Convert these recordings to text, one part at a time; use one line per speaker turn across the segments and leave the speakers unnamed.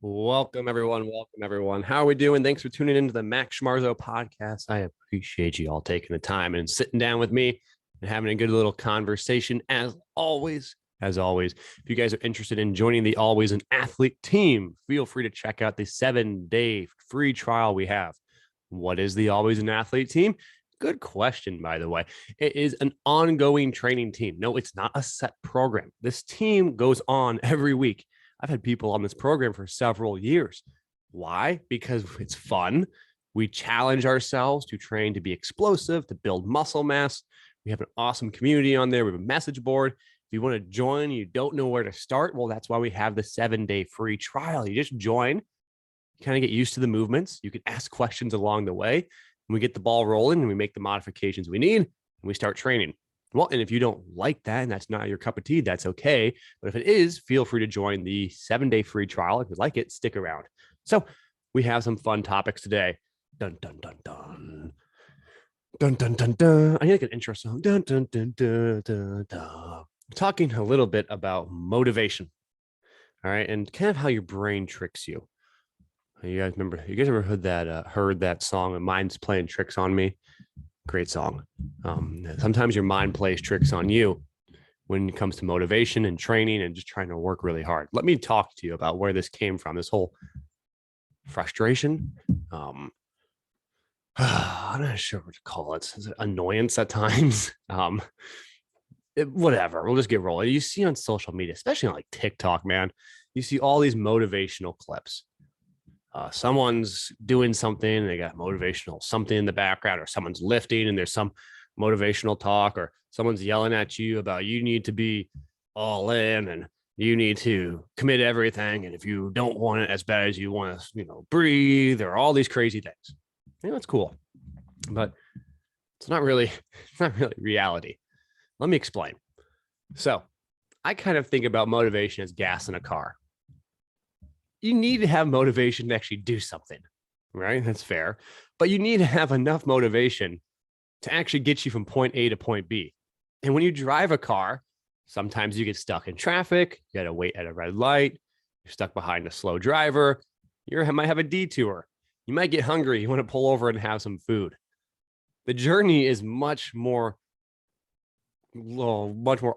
Welcome, everyone. Welcome, everyone. How are we doing? Thanks for tuning into the Max Schmarzo podcast. I appreciate you all taking the time and sitting down with me and having a good little conversation as always. As always, if you guys are interested in joining the Always an Athlete team, feel free to check out the 7-day free trial we have. What is the Always an Athlete team? Good question, by the way. It is an ongoing training team. No, it's not a set program. This team goes on every week. I've had people on this program for several years. Why? Because it's fun. We challenge ourselves to train to be explosive, to build muscle mass. We have an awesome community on there. We have a message board. If you want to join, you don't know where to start. Well, that's why we have the 7-day free trial. You just join, kind of get used to the movements. You can ask questions along the way. And we get the ball rolling and we make the modifications we need and we start training. Well, and if you don't like that and that's not your cup of tea, that's okay. But if it is, feel free to join the 7-day free trial. If you like it, stick around. So we have some fun topics today. Dun, dun, dun, dun. Dun, dun, dun, dun. I need like an intro song. Dun, dun, dun, dun, dun, dun. Talking a little bit about motivation. All right. And kind of how your brain tricks you. You guys remember, you guys ever heard that song, Mind's Playing Tricks on Me? Great song. Sometimes your mind plays tricks on you when it comes to motivation and training and just trying to work really hard. Let me talk to you about where this came from, this whole frustration. I'm not sure what to call it. Is it annoyance at times? Whatever. We'll just get rolling. You see on social media, especially on like TikTok, man, you see all these motivational clips. Someone's doing something and they got motivational something in the background, or someone's lifting and there's some motivational talk, or someone's yelling at you about you need to be all in and you need to commit everything. And if you don't want it as bad as you want to, breathe, or all these crazy things. It's cool, but it's not really reality. Let me explain. So I kind of think about motivation as gas in a car. You need to have motivation to actually do something, right? That's fair. But you need to have enough motivation to actually get you from point A to point B. And when you drive a car, sometimes you get stuck in traffic. You got to wait at a red light. You're stuck behind a slow driver. You might have a detour. You might get hungry. You want to pull over and have some food. The journey is much more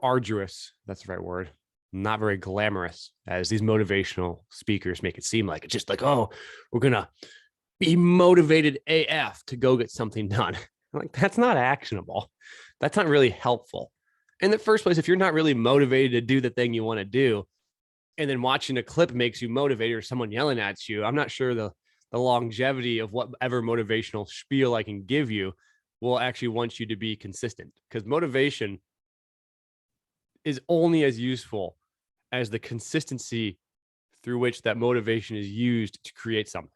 arduous. That's the right word. Not very glamorous as these motivational speakers make it seem like. It's just like, oh, we're going to be motivated AF to go get something done. Like, that's not actionable. That's not really helpful. In the first place, if you're not really motivated to do the thing you want to do, and then watching a clip makes you motivated or someone yelling at you, I'm not sure the longevity of whatever motivational spiel I can give you will actually want you to be consistent, because motivation is only as useful as the consistency through which that motivation is used to create something.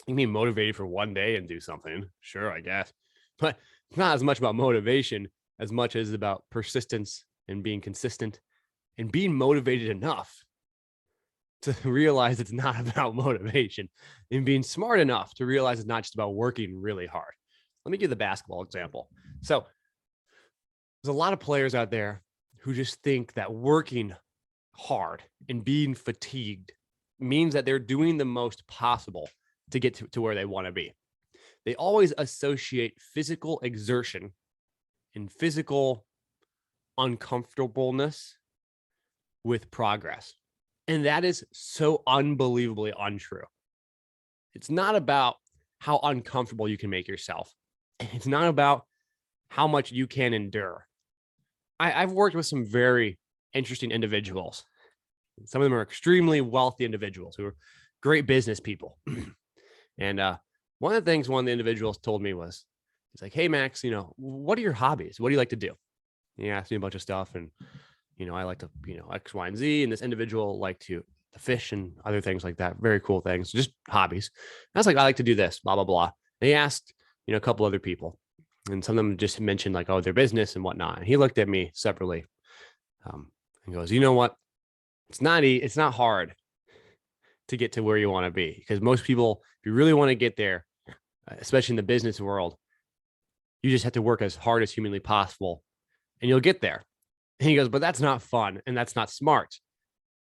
You mean motivated for one day and do something? Sure, I guess. But it's not as much about motivation as much as about persistence and being consistent and being motivated enough to realize it's not about motivation, and being smart enough to realize it's not just about working really hard. Let me give the basketball example. So there's a lot of players out there who just think that working hard and being fatigued means that they're doing the most possible to get to where they want to be. They always associate physical exertion and physical uncomfortableness with progress. And that is so unbelievably untrue. It's not about how uncomfortable you can make yourself. It's not about how much you can endure. I've worked with some very interesting individuals. Some of them are extremely wealthy individuals who are great business people. And one of the things one of the individuals told me was, he's like, hey, Max, what are your hobbies? What do you like to do? And he asked me a bunch of stuff. And, I like to, X, Y, and Z. And this individual liked to fish and other things like that. Very cool things, just hobbies. And I was like, I like to do this, blah, blah, blah. And he asked, a couple other people. And some of them just mentioned like, oh, their business and whatnot. And he looked at me separately and goes, you know what? It's not hard to get to where you want to be, because most people, if you really want to get there, especially in the business world, you just have to work as hard as humanly possible and you'll get there. And he goes, but that's not fun and that's not smart.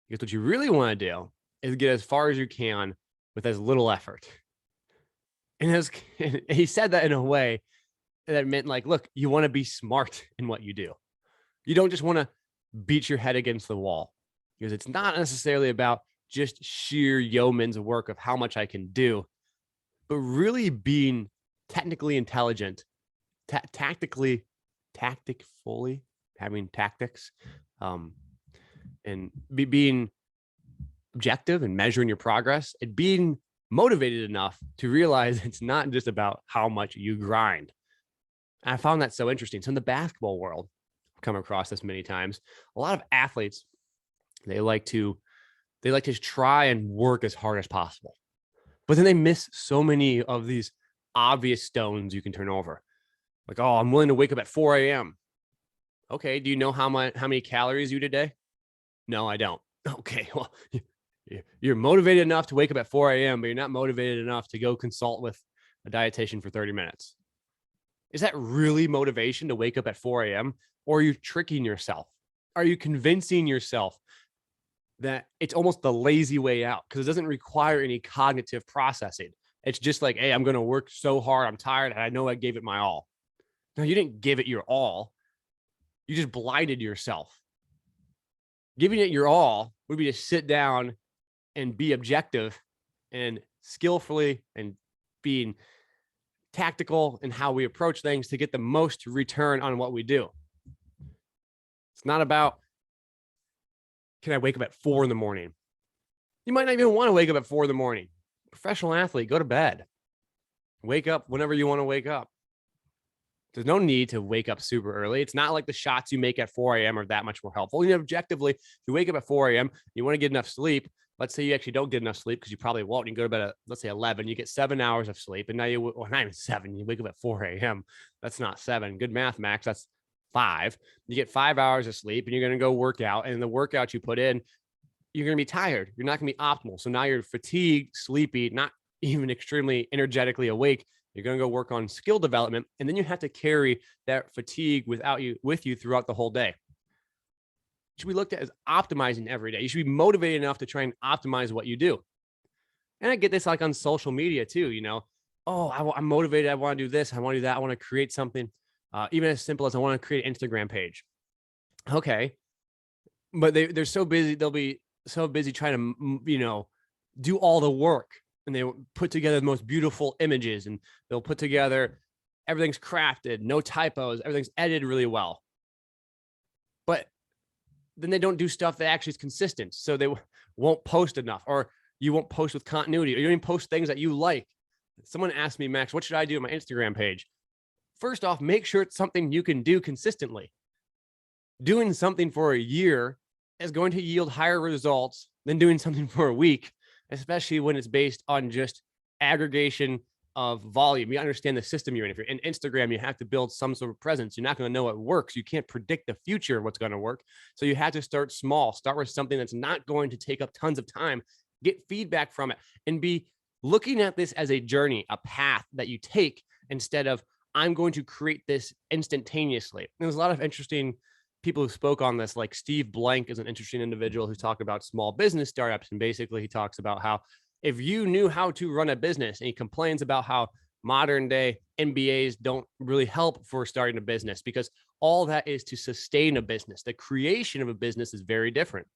Because what you really want to do is get as far as you can with as little effort. And he said that in a way that meant like, look, you want to be smart in what you do. You don't just want to beat your head against the wall, because it's not necessarily about just sheer yeoman's work of how much I can do, but really being technically intelligent, tactically, having tactics, and being objective and measuring your progress and being motivated enough to realize it's not just about how much you grind. And I found that so interesting. So in the basketball world, I've come across this many times. A lot of athletes, they like to try and work as hard as possible, but then they miss so many of these obvious stones you can turn over. Like, oh, I'm willing to wake up at 4 a.m. Okay, do you know how many calories you eat a day? No, I don't. Okay, well, you're motivated enough to wake up at 4 a.m., but you're not motivated enough to go consult with a dietitian for 30 minutes. Is that really motivation to wake up at 4 a.m.? Or are you tricking yourself? Are you convincing yourself that it's almost the lazy way out because it doesn't require any cognitive processing? It's just like, hey, I'm going to work so hard. I'm tired. And I know I gave it my all. No, you didn't give it your all. You just blinded yourself. Giving it your all would be to sit down and be objective and skillfully and being tactical in how we approach things to get the most return on what we do. It's not about, can I wake up at 4 a.m? You might not even want to wake up at 4 a.m. Professional athlete, go to bed. Wake up whenever you want to wake up. There's no need to wake up super early. It's not like the shots you make at 4 a.m. are that much more helpful. You know, objectively, if you wake up at 4 a.m., you want to get enough sleep. Let's say you actually don't get enough sleep because you probably won't. You go to bed at, let's say, 11. You get 7 hours of sleep. And now well, not even 7. You wake up at 4 a.m. That's not 7. Good math, Max. That's 5. You get 5 hours of sleep and you're going to go work out. And the workout you put in, you're going to be tired. You're not going to be optimal. So now you're fatigued, sleepy, not even extremely energetically awake. You're going to go work on skill development, and then you have to carry that fatigue with you throughout the whole day. It should be looked at as optimizing every day. You should be motivated enough to try and optimize what you do. And I get this like on social media too, you know, oh, I'm motivated. I want to do this. I want to do that. I want to create something, even as simple as I want to create an Instagram page. Okay. But they're so busy. They'll be so busy trying to, you know, do all the work. And they put together the most beautiful images, and they'll put together, everything's crafted, no typos, everything's edited really well. But then they don't do stuff that actually is consistent. So they won't post enough, or you won't post with continuity, or you don't even post things that you like. Someone asked me, Max, what should I do on my Instagram page? First off, make sure it's something you can do consistently. Doing something for a year is going to yield higher results than doing something for a week, especially when it's based on just aggregation of volume. You understand the system you're in. If you're in Instagram, you have to build some sort of presence. You're not going to know what works. You can't predict the future of what's going to work. So you have to start small. Start with something that's not going to take up tons of time. Get feedback from it and be looking at this as a journey, a path that you take, instead of, I'm going to create this instantaneously. And there's a lot of interesting people who spoke on this, like Steve Blank is an interesting individual who's talked about small business startups. And basically he talks about how if you knew how to run a business, and he complains about how modern day MBAs don't really help for starting a business, because all that is to sustain a business. The creation of a business is very different.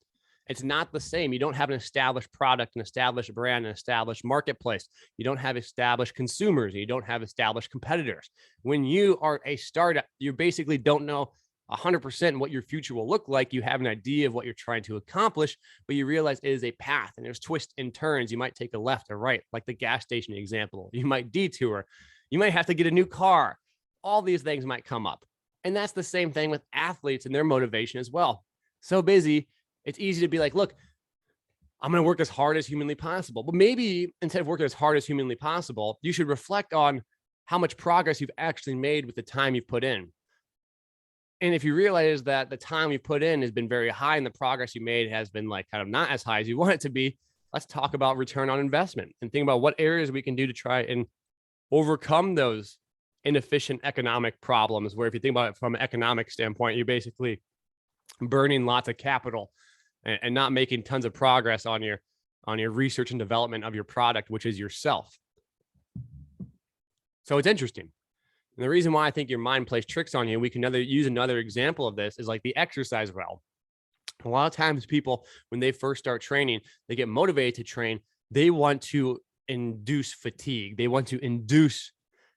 It's not the same. You don't have an established product, an established brand, an established marketplace. You don't have established consumers. You don't have established competitors. When you are a startup, you basically don't know 100% what your future will look like. You have an idea of what you're trying to accomplish, but you realize it is a path, and there's twists and turns. You might take a left or right, like the gas station example. You might detour. You might have to get a new car. All these things might come up. And that's the same thing with athletes and their motivation as well. So busy, it's easy to be like, look, I'm going to work as hard as humanly possible. But maybe instead of working as hard as humanly possible, you should reflect on how much progress you've actually made with the time you've put in. And if you realize that the time you put in has been very high and the progress you made has been like kind of not as high as you want it to be, let's talk about return on investment and think about what areas we can do to try and overcome those inefficient economic problems, where if you think about it from an economic standpoint, you're basically burning lots of capital and not making tons of progress on your on your research and development of your product, which is yourself. So it's interesting. And the reason why I think your mind plays tricks on you, we can use another example of this, is like the exercise well. A lot of times people, when they first start training, they get motivated to train. They want to induce fatigue. They want to induce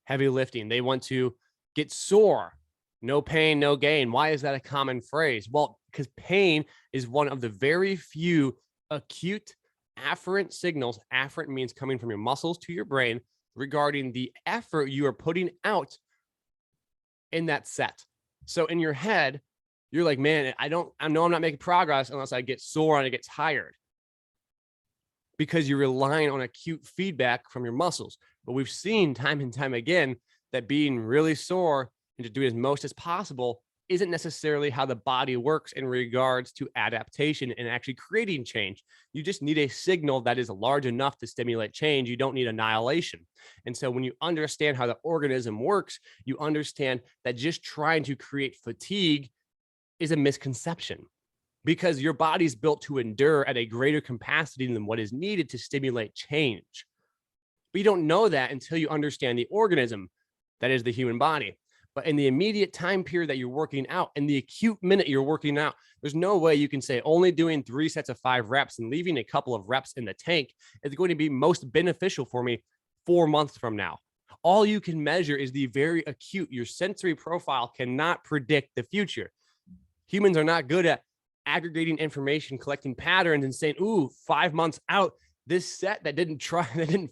heavy lifting. They want to get sore. No pain, no gain. Why is that a common phrase? Well, because pain is one of the very few acute afferent signals. Afferent means coming from your muscles to your brain regarding the effort you are putting out in that set. So in your head, you're like, man, I know I'm not making progress unless I get sore and I get tired, because you're relying on acute feedback from your muscles. But we've seen time and time again that being really sore and to do as most as possible isn't necessarily how the body works in regards to adaptation and actually creating change. You just need a signal that is large enough to stimulate change. You don't need annihilation. And so when you understand how the organism works, you understand that just trying to create fatigue is a misconception, because your body's built to endure at a greater capacity than what is needed to stimulate change. But you don't know that until you understand the organism that is the human body. But in the immediate time period that you're working out, in the acute minute you're working out, there's no way you can say only doing 3 sets of 5 reps and leaving a couple of reps in the tank is going to be most beneficial for me 4 months from now. All you can measure is the very acute. Your sensory profile cannot predict the future. Humans are not good at aggregating information, collecting patterns, and saying, ooh, 5 months out, this set that didn't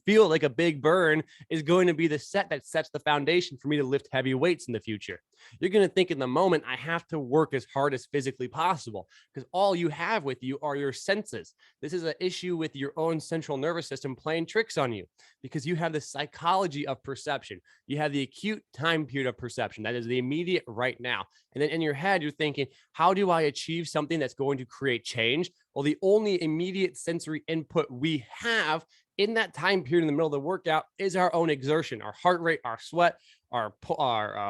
feel like a big burn is going to be the set that sets the foundation for me to lift heavy weights in the future. You're going to think in the moment, I have to work as hard as physically possible, because all you have with you are your senses. This is an issue with your own central nervous system playing tricks on you, because you have the psychology of perception. You have the acute time period of perception. That is the immediate right now. And then in your head, you're thinking, how do I achieve something that's going to create change? Well, the only immediate sensory input we have in that time period in the middle of the workout is our own exertion, our heart rate, our sweat, our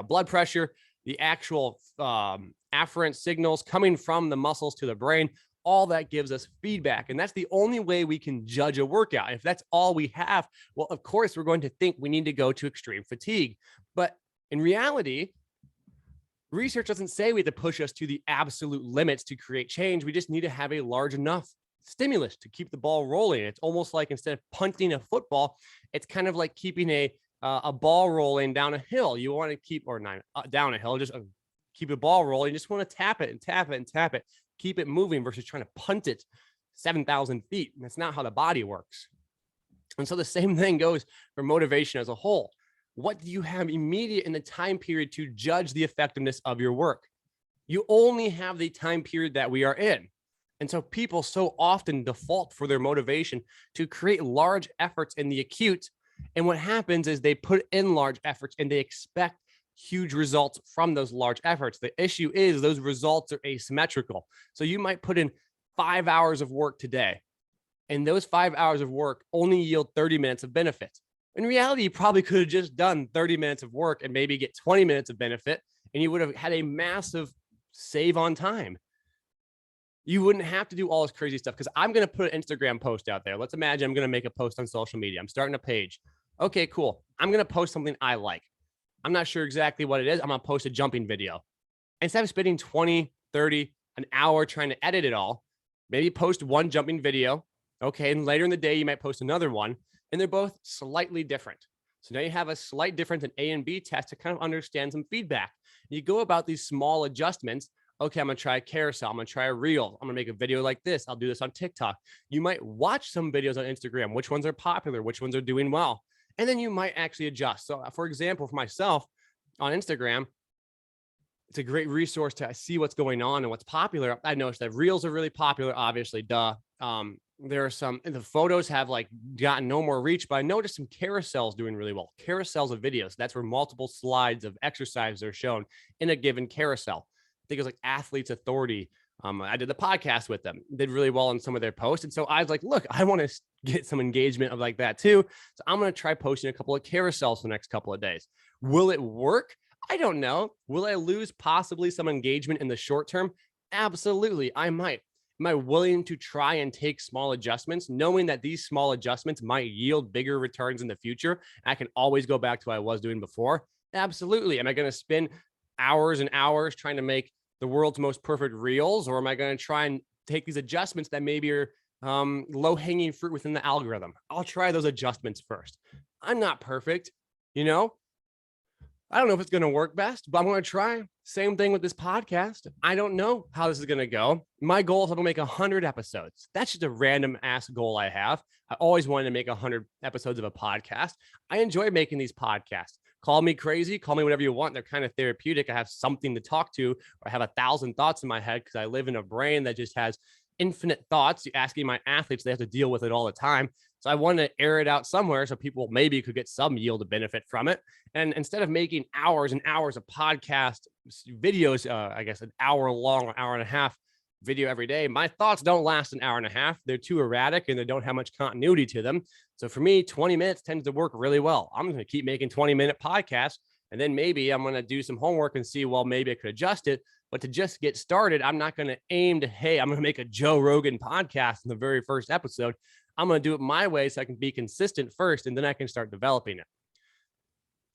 blood pressure, the actual afferent signals coming from the muscles to the brain. All that gives us feedback. And that's the only way we can judge a workout. If that's all we have, well, of course, we're going to think we need to go to extreme fatigue. But in reality, research doesn't say we have to push us to the absolute limits to create change. We just need to have a large enough stimulus to keep the ball rolling. It's almost like instead of punting a football, it's kind of like keeping a ball rolling down a hill. You want to keep, or not down a hill, just keep a ball rolling. You just want to tap it and tap it and tap it, keep it moving versus trying to punt it 7,000 feet. And that's not how the body works. And so the same thing goes for motivation as a whole. What do you have immediate in the time period to judge the effectiveness of your work? You only have the time period that we are in. And so people so often default for their motivation to create large efforts in the acute. And what happens is they put in large efforts and they expect huge results from those large efforts. The issue is those results are asymmetrical. So you might put in 5 hours of work today, and those 5 hours of work only yield 30 minutes of benefit. In reality, you probably could have just done 30 minutes of work and maybe get 20 minutes of benefit, and you would have had a massive save on time. You wouldn't have to do all this crazy stuff, because I'm going to put an Instagram post out there. Let's imagine I'm going to make a post on social media. I'm starting a page. Okay, cool. I'm going to post something I like. I'm not sure exactly what it is. I'm going to post a jumping video. Instead of spending 20, 30, an hour trying to edit it all, maybe post one jumping video. Okay, and later in the day, you might post another one, and they're both slightly different. So now you have a slight difference in A and B test to kind of understand some feedback. You go about these small adjustments. Okay, I'm going to try a carousel. I'm going to try a reel. I'm going to make a video like this. I'll do this on TikTok. You might watch some videos on Instagram, which ones are popular, which ones are doing well. And then you might actually adjust. So for example, for myself on Instagram, it's a great resource to see what's going on and what's popular. I noticed that reels are really popular, obviously, duh. There are some, the photos have like gotten no more reach, but I noticed some carousels doing really well. Carousels of videos. That's where multiple slides of exercise are shown in a given carousel. I think it was like Athletes Authority. I did the podcast with them, did really well on some of their posts. And so I was like, look, I want to get some engagement of like that too. So I'm going to try posting a couple of carousels for the next couple of days. Will it work? I don't know. Will I lose possibly some engagement in the short term? Absolutely, I might. Am I willing to try and take small adjustments, knowing that these small adjustments might yield bigger returns in the future? I can always go back to what I was doing before. Absolutely. Am I going to spend hours and hours trying to make the world's most perfect reels, or am I going to try and take these adjustments that maybe are low hanging fruit within the algorithm? I'll try those adjustments first. I'm not perfect, you know. I don't know if it's going to work best, but I'm going to try. Same thing with this podcast. I don't know how this is going to go. My goal is I'm going to make 100 episodes. That's just a random ass goal I have. I always wanted to make 100 episodes of a podcast. I enjoy making these podcasts. Call me crazy, call me whatever you want. They're kind of therapeutic. I have something to talk to, or I have 1,000 thoughts in my head because I live in a brain that just has infinite thoughts. You're asking my athletes, they have to deal with it all the time. So I want to air it out somewhere so people maybe could get some yield of benefit from it. And instead of making hours and hours of podcast videos, I guess an hour long or hour and a half video every day, my thoughts don't last an hour and a half. They're too erratic and they don't have much continuity to them. So for me, 20 minutes tends to work really well. I'm going to keep making 20-minute podcasts. And then maybe I'm going to do some homework and see, well, maybe I could adjust it. But to just get started, I'm not going to aim to, hey, I'm going to make a Joe Rogan podcast in the very first episode. I'm going to do it my way so I can be consistent first, and then I can start developing it.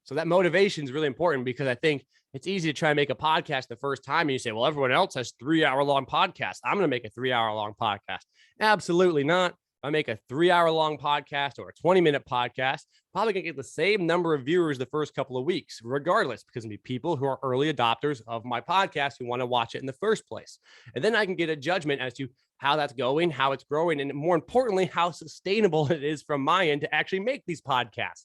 So that motivation is really important, because I think it's easy to try and make a podcast the first time and you say, well, everyone else has 3-hour-long podcasts. I'm going to make a 3-hour-long podcast. Absolutely not. If I make a 3-hour-long podcast or a 20-minute podcast, probably going to get the same number of viewers the first couple of weeks, regardless, because it'll be people who are early adopters of my podcast who want to watch it in the first place. And then I can get a judgment as to how that's going, how it's growing, and more importantly, how sustainable it is from my end to actually make these podcasts.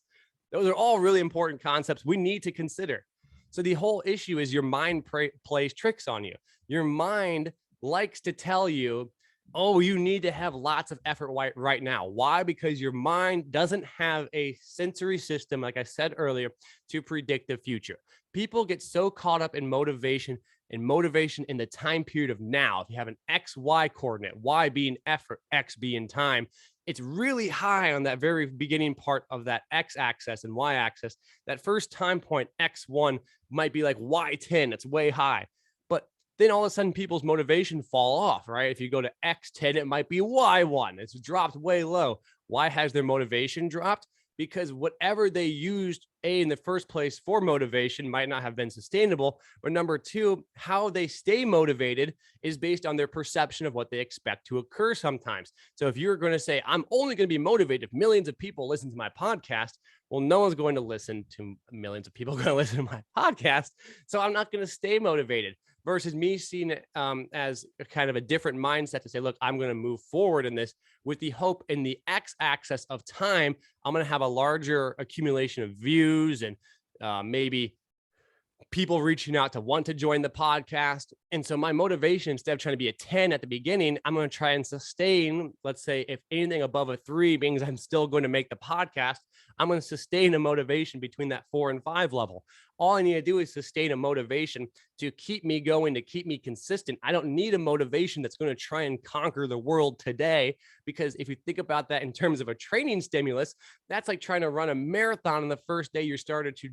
Those are all really important concepts we need to consider. So the whole issue is your mind plays tricks on you. Your mind likes to tell you, oh, you need to have lots of effort right now. Why? Because your mind doesn't have a sensory system, like I said earlier, to predict the future. People get so caught up in motivation in the time period of now. If you have an XY coordinate, Y being effort, X being time, it's really high on that very beginning part of that X axis and Y axis. That first time point, X1, might be like Y10. It's way high. But then all of a sudden people's motivation fall off, right? If you go to X10, it might be Y1. It's dropped way low. Why has their motivation dropped? Because whatever they used in the first place for motivation might not have been sustainable. But number two, how they stay motivated is based on their perception of what they expect to occur sometimes. So if you're going to say, I'm only going to be motivated if millions of people listen to my podcast, well, no one's going to listen to millions of people going to listen to my podcast. So I'm not going to stay motivated. Versus me seeing it as a kind of a different mindset to say, look, I'm going to move forward in this with the hope in the X axis of time. I'm going to have a larger accumulation of views and maybe people reaching out to want to join the podcast. And so my motivation, instead of trying to be a 10 at the beginning, I'm going to try and sustain, let's say, if anything above a 3 means I'm still going to make the podcast, I'm going to sustain a motivation between that 4 and 5 level. All I need to do is sustain a motivation to keep me going, to keep me consistent. I don't need a motivation that's going to try and conquer the world today, because if you think about that in terms of a training stimulus, that's like trying to run a marathon on the first day you started to,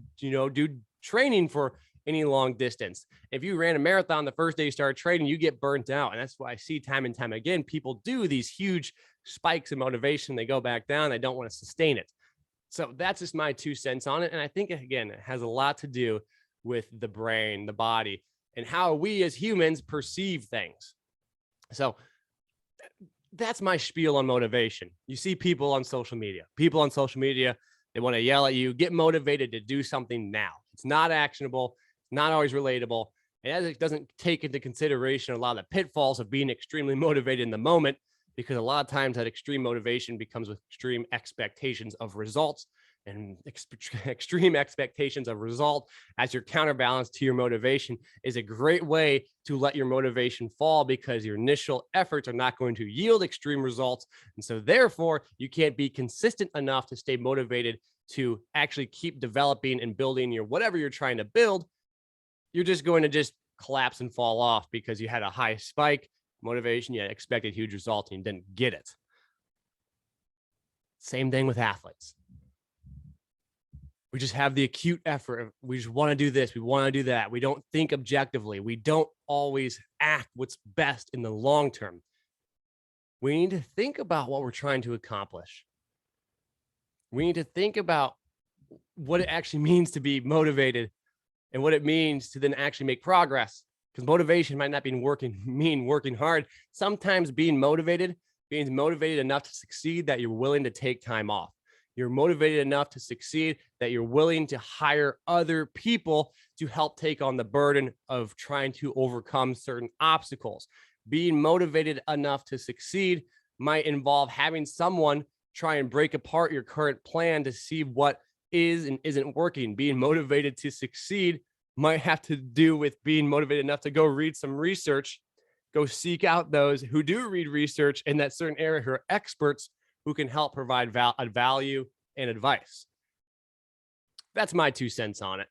do training for any long distance. If you ran a marathon the first day you started training, you get burnt out. And that's why I see time and time again, people do these huge spikes in motivation. They go back down. They don't want to sustain it. So that's just my 2 cents on it. And I think, again, it has a lot to do with the brain, the body, and how we as humans perceive things. So that's my spiel on motivation. You see people on social media, they want to yell at you, get motivated to do something now. It's not actionable, not always relatable. And it doesn't take into consideration a lot of the pitfalls of being extremely motivated in the moment, because a lot of times that extreme motivation becomes with extreme expectations of results, and extreme expectations of result as your counterbalance to your motivation is a great way to let your motivation fall, because your initial efforts are not going to yield extreme results. And so therefore you can't be consistent enough to stay motivated to actually keep developing and building your whatever you're trying to build. You're just going to just collapse and fall off because you had a high spike motivation, you expected huge results and you didn't get it. Same thing with athletes. We just have the acute effort. We just want to do this. We want to do that. We don't think objectively. We don't always act what's best in the long term. we need to think about what we're trying to accomplish. We need to think about what it actually means to be motivated and what it means to then actually make progress. Because motivation might not mean working hard. Sometimes being motivated means motivated enough to succeed that you're willing to take time off. You're motivated enough to succeed that you're willing to hire other people to help take on the burden of trying to overcome certain obstacles. Being motivated enough to succeed might involve having someone try and break apart your current plan to see what is and isn't working. Being motivated to succeed might have to do with being motivated enough to go read some research, go seek out those who do read research in that certain area, who are experts, who can help provide value and advice. That's my 2 cents on it.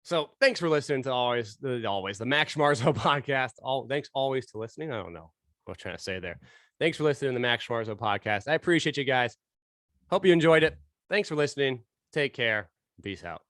So thanks for listening to the Max Schmarzo podcast. Thanks always to listening. I don't know what I'm trying to say there. Thanks for listening to the Max Schmarzo podcast. I appreciate you guys. Hope you enjoyed it. Thanks for listening. Take care. Peace out.